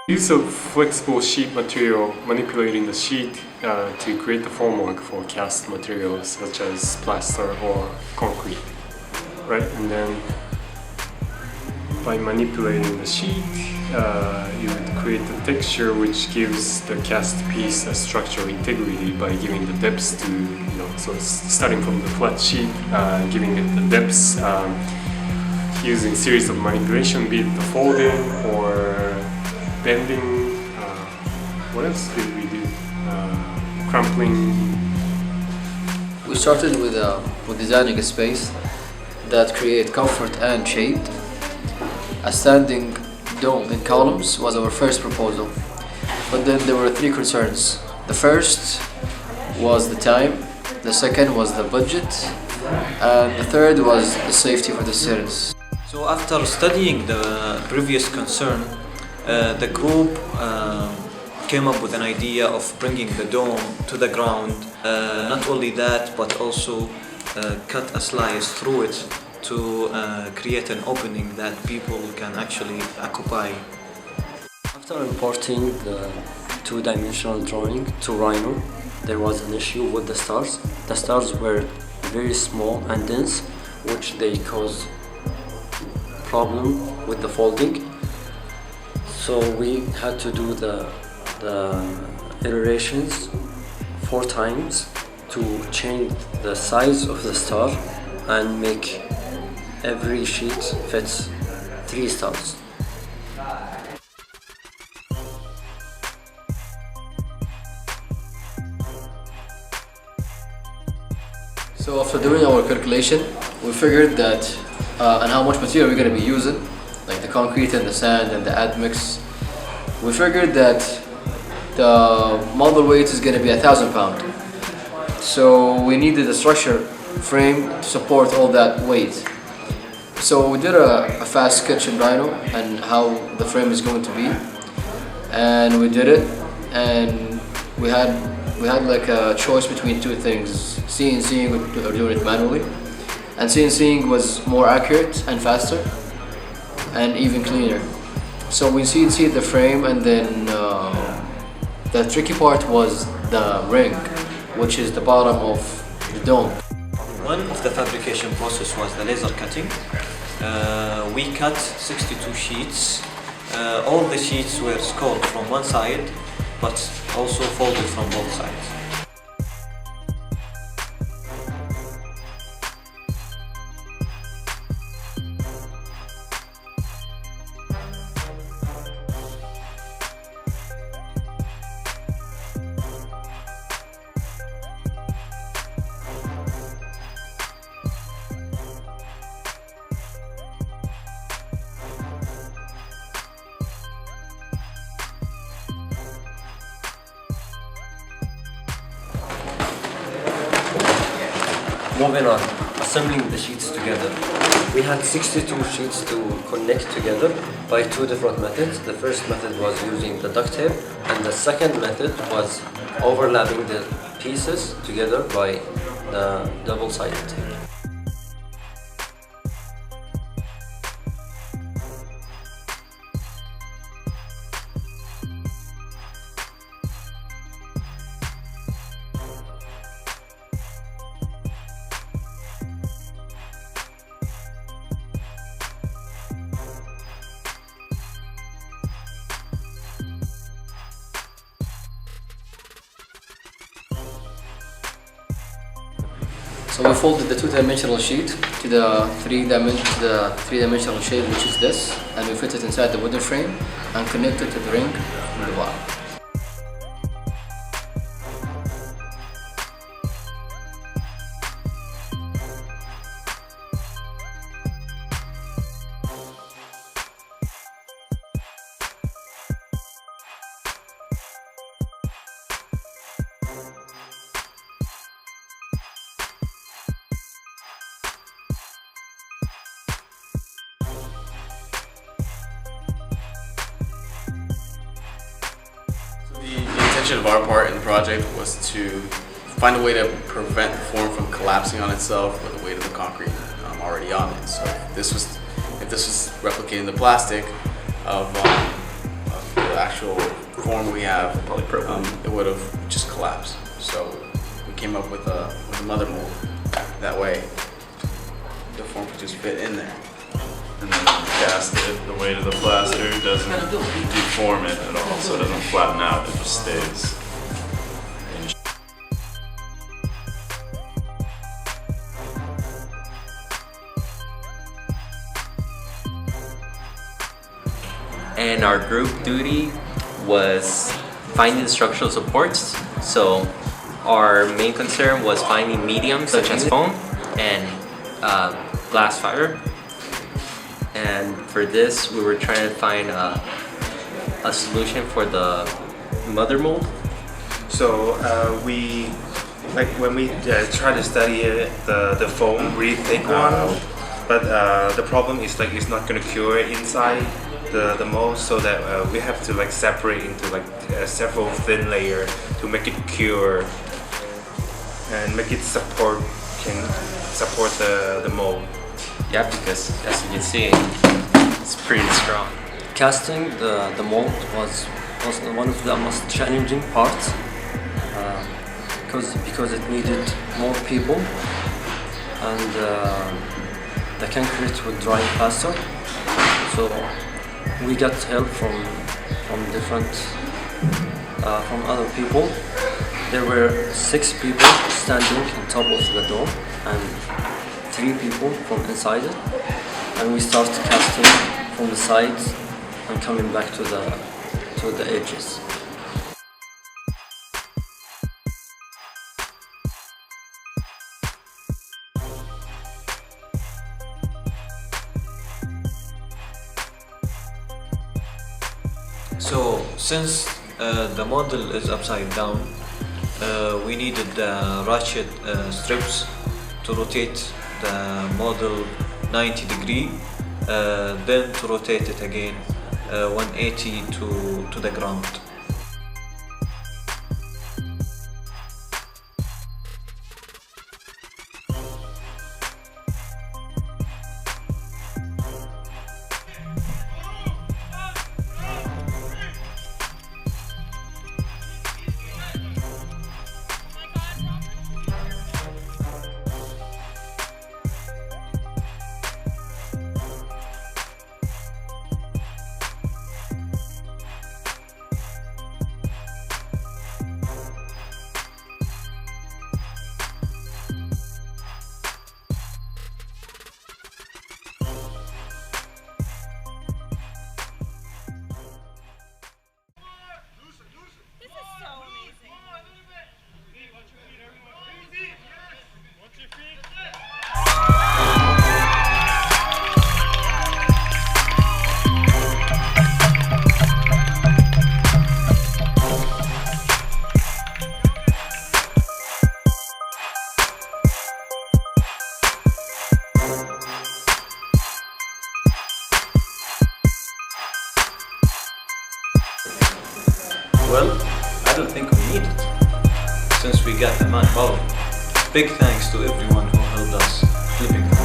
Use of flexible sheet material, manipulating the sheet to create the formwork for cast materials such as plaster or concrete, right? And then by manipulating the sheet, you would create the texture which gives the cast piece a structural integrity by giving the depths to, so it's starting from the flat sheet, giving it the depths, using series of manipulation, be it the folding or bending. What else did we do? Crumpling. We started with designing a space that create comfort and shade. A standing dome in columns was our first proposal, but then there were three concerns. The first was the time, the second was the budget, and the third was the safety for the students. So after studying the previous concern, the group came up with an idea of bringing the dome to the ground. Not only that, but also cut a slice through it to create an opening that people can actually occupy. After importing the two-dimensional drawing to Rhino, there was an issue with the stars. The stars were very small and dense, which they caused problem with the folding. So we had to do the iterations 4 times to change the size of the star and make every sheet fits 3 stars. So after doing our calculation, we figured that and how much material we're going to be using, like the concrete and the sand and the admix. We figured that the model weight is going to be 1,000 pounds. So we needed a structure frame to support all that weight. So we did a fast sketch in Rhino and how the frame is going to be, and we did it, and we had like a choice between 2 things: CNCing or doing it manually. And CNCing was more accurate and faster and even cleaner. So we CNC'd the frame, and then the tricky part was the ring, which is the bottom of the dome. One of the fabrication process was the laser cutting. We cut 62 sheets. All the sheets were scalled from one side, but also folded from both sides. Moving on, assembling the sheets together. We had 62 sheets to connect together by 2 different methods. The first method was using the duct tape, and the second method was overlapping the pieces together by the double-sided tape. So we folded the 2-dimensional sheet to the 3-dimensional shape, which is this, and we fit it inside the wooden frame and connect it to the ring from the bottom. The intention of our part in the project was to find a way to prevent the form from collapsing on itself with the weight of the concrete already on it. So if this was replicating the plastic, of the actual form we have, it would have just collapsed. So we came up with a mother mold. That way, the form could just fit in there. And then cast it, the weight of the plaster doesn't deform it at all, so it doesn't flatten out, it just stays. And our group duty was finding the structural supports. So our main concern was finding mediums such as foam and glass fiber. And for this, we were trying to find a solution for the mother mold. So when we try to study it, the foam, really thick one, but the problem is like it's not going to cure inside the mold, so that we have to like separate into like several thin layer to make it cure and make it support the mold. Yeah, because as you can see, it's pretty strong. Casting the mold was one of the most challenging parts because it needed more people, and the concrete would dry faster. So we got help from other people. There were 6 people standing on top of the dome and 3 people from inside it, and we started casting from the sides and coming back to the edges. So since the model is upside down, we needed ratchet strips to rotate the model 90 degree, then to rotate it again 180 to the ground. Well, I don't think we need it, since we got the manpower. Big thanks to everyone who helped us flipping the